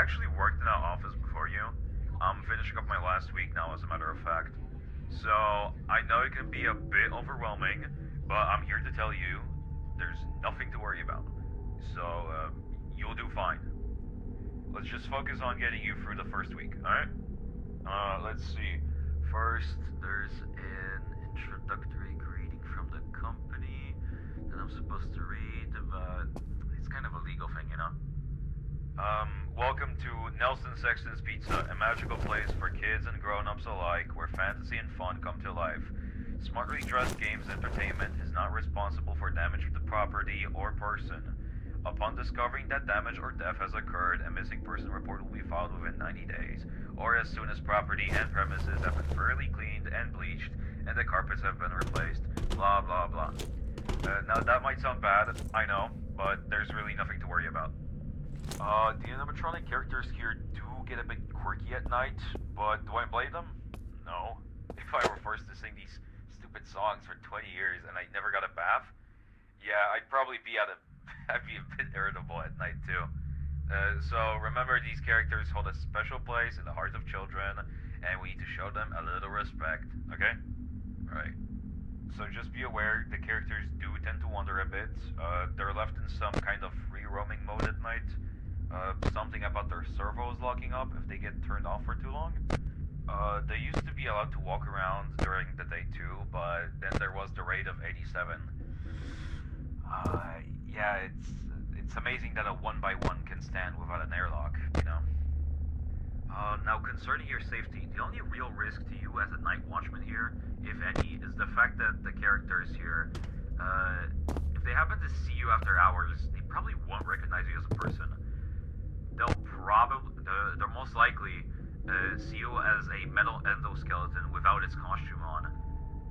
actually worked in that office before you. I'm finishing up my last week now, as a matter of fact. So, I know it can be a bit overwhelming, but I'm here to tell you there's nothing to worry about. So, you'll do fine. Let's just focus on getting you through the first week, alright? Let's see. First, there's an introductory greeting from the company that I'm supposed to read, but it's kind of a legal thing, you know? Welcome to Nelson Sexton's Pizza, a magical place for kids and grown-ups alike, where fantasy and fun come to life. Smartly dressed games entertainment is not responsible for damage to the property or person. Upon discovering that damage or death has occurred, a missing person report will be filed within 90 days, or as soon as property and premises have been thoroughly cleaned and bleached, and the carpets have been replaced. Blah, blah, blah. Now that might sound bad, I know, but there's really nothing to worry about. The animatronic characters here do get a bit quirky at night, but do I blame them? No. If I were forced to sing these stupid songs for 20 years and I never got a bath, yeah, I'd probably be I'd be a bit irritable at night too. So remember, these characters hold a special place in the hearts of children, and we need to show them a little respect, okay? Right. So just be aware, the characters do tend to wander a bit. They're left in some kind of free roaming mode at night. Something about their servos locking up if they get turned off for too long. They used to be allowed to walk around during the day too, but then there was the raid of 87. Yeah, it's amazing that a 1x1 can stand without an airlock, you know? Now concerning your safety, the only real risk to you as a night watchman here, if any, is the fact that the characters here, if they happen to see you after hours, they probably won't recognize you as a person. They're most likely see you as a metal endoskeleton without its costume on.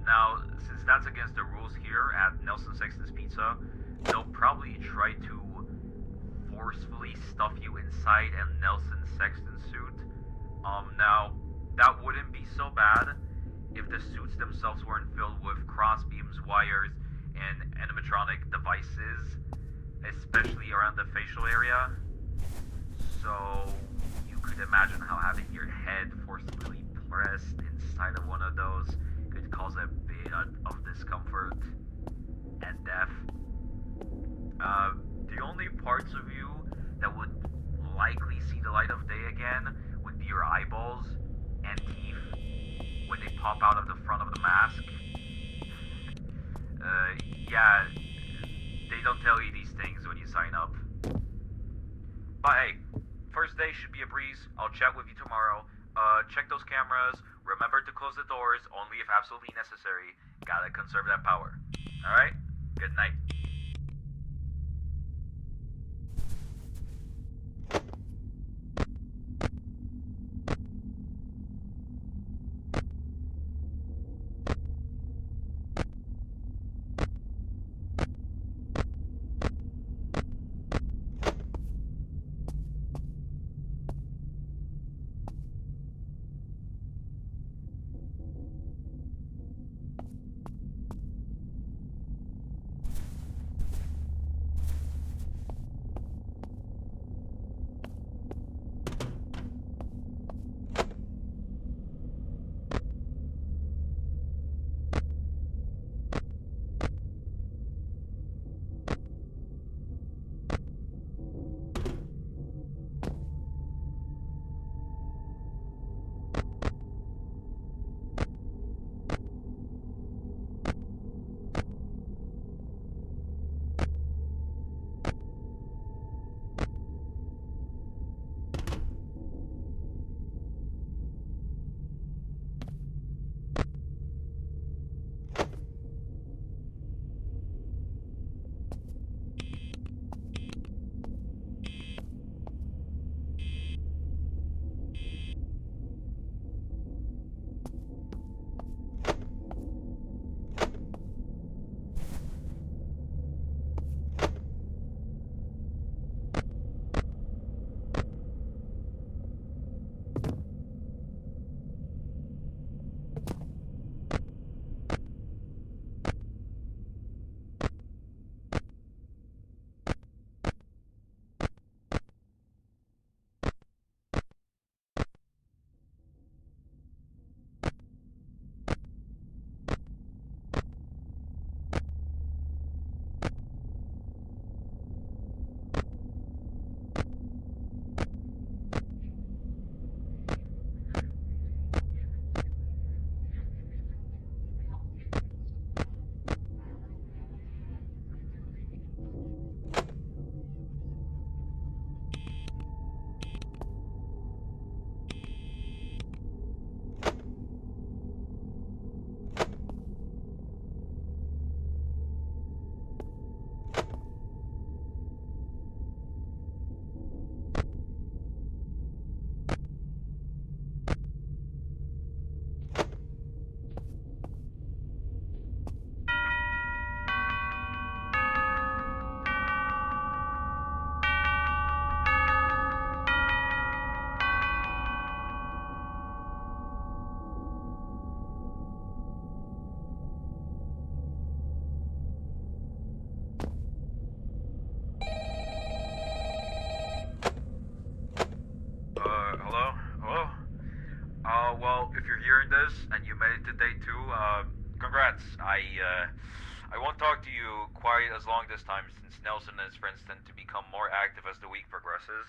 Now, since that's against the rules here at Nelson Sexton's Pizza, they'll probably try to forcefully stuff you inside a Nelson Sexton suit. Now, that wouldn't be so bad if the suits themselves weren't filled with crossbeams, wires, and animatronic devices, especially around the facial area. So, you could imagine how having your head forcibly pressed inside of one of those could cause a bit of discomfort and death. The only parts of you that would likely see the light of day again would be your eyeballs and teeth when they pop out of the front of the mask. Yeah, they don't tell you these things when you sign up. But hey, first day should be a breeze. I'll chat with you tomorrow. Check those cameras. Remember to close the doors only if absolutely necessary. Gotta conserve that power. Alright? Good night. this, and you made it to day 2. Congrats. I won't talk to you quite as long this time, since Nelson and his friends tend to become more active as the week progresses.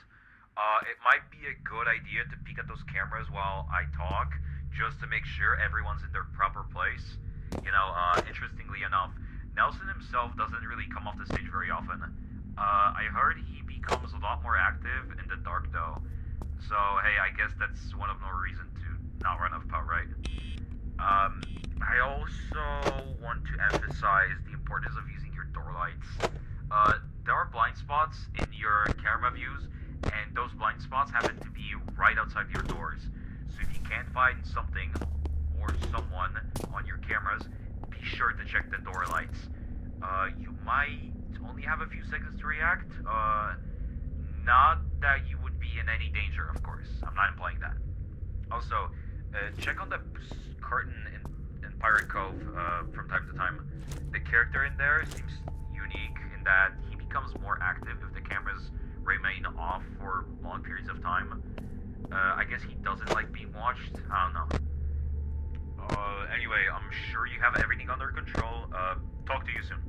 It might be a good idea to peek at those cameras while I talk, just to make sure everyone's in their proper place. Interestingly enough, Nelson himself doesn't really come off the stage very often. I heard he becomes a lot more active in the dark, though. So, hey, I guess that's one of no reason to not run off pot, right? I also want to emphasize the importance of using your door lights. There are blind spots in your camera views, and those blind spots happen to be right outside your doors. So if you can't find something or someone on your cameras, be sure to check the door lights. You might only have a few seconds to react. Not that you would be in any danger, of course. I'm not implying that. Also, check on the curtain in Pirate Cove from time to time. The character in there seems unique in that he becomes more active if the cameras remain off for long periods of time. I guess he doesn't like being watched. I don't know. Anyway, I'm sure you have everything under control. Talk to you soon.